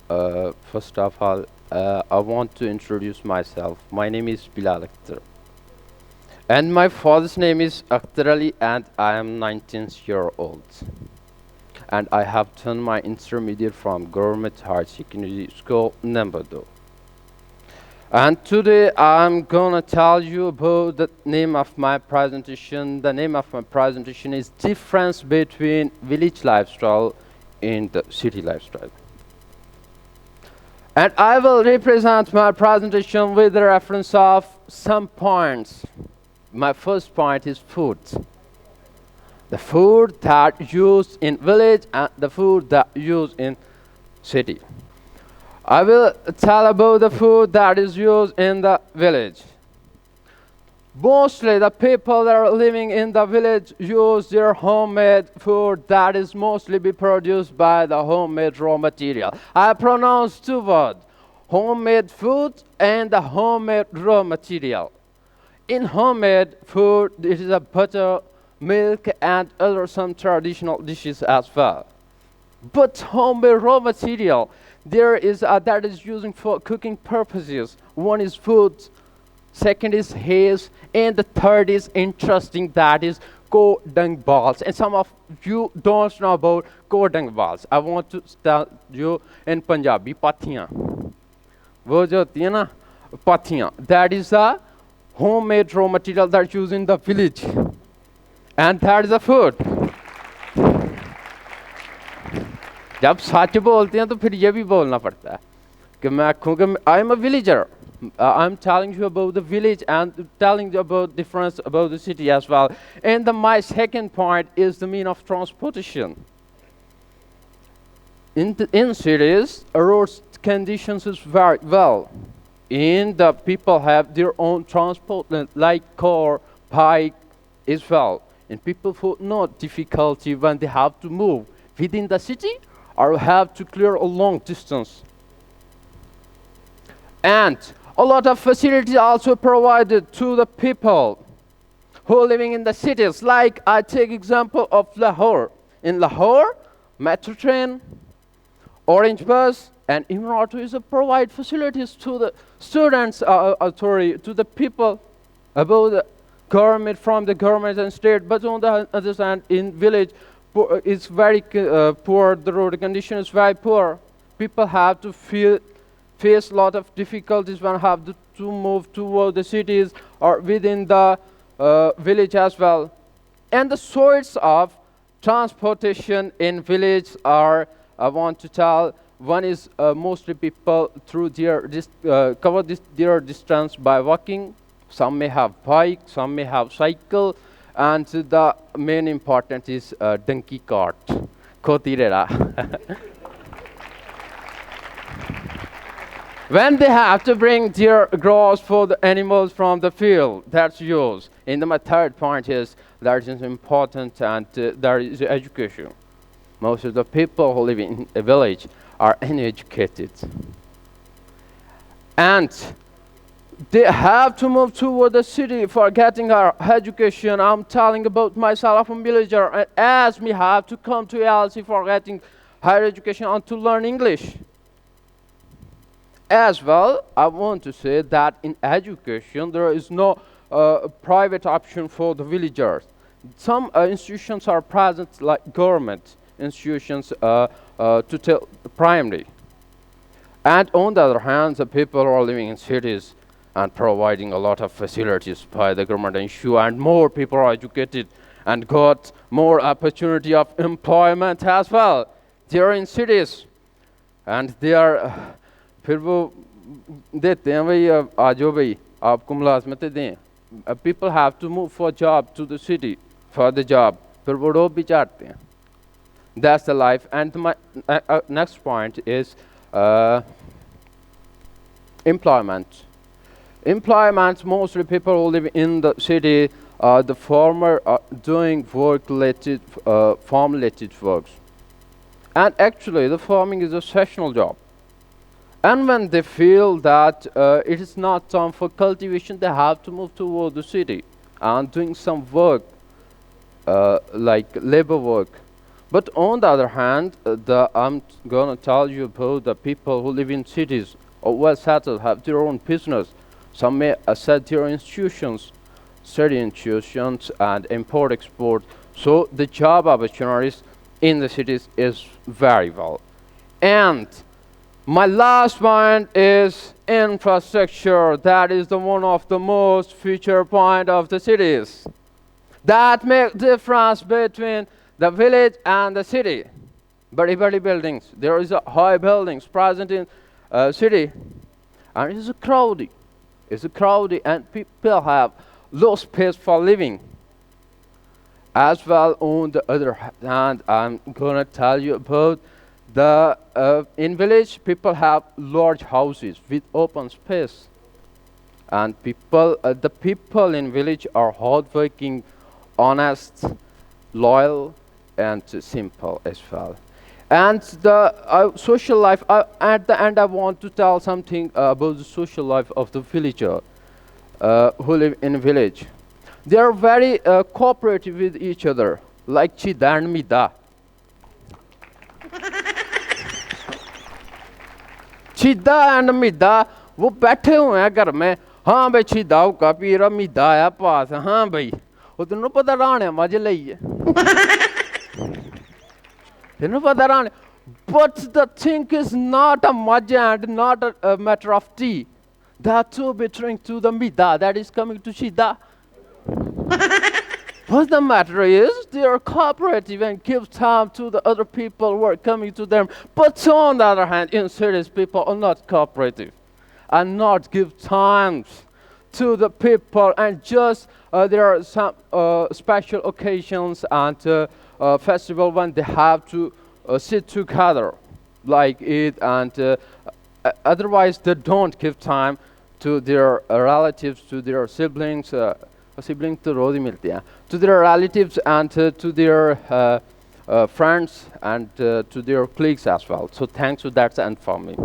First of all, I want to introduce myself. My name is Bilal Akhtar. And my father's name is Akhtar Ali, and I am 19 year old. And I have done my intermediate from Government Higher Secondary School, number 2. And today I'm gonna tell you about the name of my presentation. The name of my presentation is Difference Between Village Lifestyle and the City Lifestyle. And I will represent my presentation with the reference of some points. My first point is food. The food that used in village and the food that used in city. I will tell about the food that is used in the village. Mostly the people that are living in the village use their homemade food that is mostly be produced by the homemade raw material. I pronounce two words, homemade food and the homemade raw material. In homemade food, it is a butter, milk, and other some traditional dishes as well. But homemade raw material, there is that is using for cooking purposes. One is food, second is haze, and the third is interesting, that is dung balls. And some of you don't know about dung balls. I want to tell you in Punjabi, pathiyan. वो जो होती है ना pathiyan, that is a homemade raw material that's used in the village. And that is the food. जब सच बोलते हैं तो फिर ये भी बोलना पड़ता है कि मैं क्योंकि I am a villager. I'm telling you about the village and telling you about difference about the city as well. And my second point is the mean of transportation. In cities, road conditions is very well. And the people have their own transport like car, bike as well. And people have no difficulty when they have to move within the city or have to clear a long distance. And a lot of facilities also provided to the people who are living in the cities. Like I take example of Lahore. In Lahore, metro train, orange bus, and even auto is provide facilities to the students, to the people about the government, from the government and state. But on the other hand, in village, it's very poor. The road condition is very poor. People have to face a lot of difficulties when have to move toward the cities or within the village as well. And the source of transportation in village are, I want to tell, one is mostly people through their cover their distance by walking. Some may have bike, some may have cycle, and the main important is donkey cart, kotirera. When they have to bring their grass for the animals from the field, that's used. And my third point is that is important, and there is education. Most of the people who live in a village are uneducated. And they have to move toward the city for getting our education. I'm telling about myself, I'm a villager, and as we have to come to ELC for getting higher education and to learn English. As well, I want to say that in education, there is no private option for the villagers. Some institutions are present, like government institutions to tell primary. And on the other hand, the people who are living in cities and providing a lot of facilities by the government issue, and more people are educated and got more opportunity of employment as well. They are in cities and they are फिर वो देते हैं भाई आ जाओ भाई आपको मुलाजमतें दें. People have to move for job to the city for the job. फिर वो रोब भी चाटते हैं. That's the life. And my next point is employment. Employment, mostly people who live in the city, the farmer are doing work-related, farm-related works. And actually, the farming is a seasonal job. And when they feel that it is not time for cultivation, they have to move toward the city and doing some work, like labor work. But on the other hand, I'm gonna tell you about the people who live in cities or well settled, have their own business. Some may set their institutions, study institutions, and import export. So the job opportunities in the cities is very well. And my last point is infrastructure. That is the one of the most future point of the cities. That makes difference between the village and the city. Badi buildings. There is a high buildings present in city, and it's crowded. It's crowded, and people have low space for living. As well, on the other hand, I'm gonna tell you about the in village people have large houses with open space, and the people in village are hardworking, honest, loyal, and simple as well. And the social life, at the end I want to tell something about the social life of the villager who live in a village. They are very cooperative with each other, like Chida and Mida. Chida and Mida, वो बैठे हुए हैं घर में. हाँ भाई छिदा का पीरा मिदा आया पास. हाँ भाई वो तेनों पता राणे मजे लइए. तेनों पता Rane. But the thing is not a maja and not a matter of tea. They are too betraying to the mida that is coming to Chida. What the matter is, they are cooperative and give time to the other people who are coming to them. But on the other hand, in cities, people are not cooperative and not give time to the people, and just there are some special occasions and festival when they have to sit together, like Eid, and otherwise they don't give time to their relatives, to their siblings. Siblings तो रोज ही मिलते हैं. To their relatives and to their friends and to their colleagues as well. So thanks for that and for me.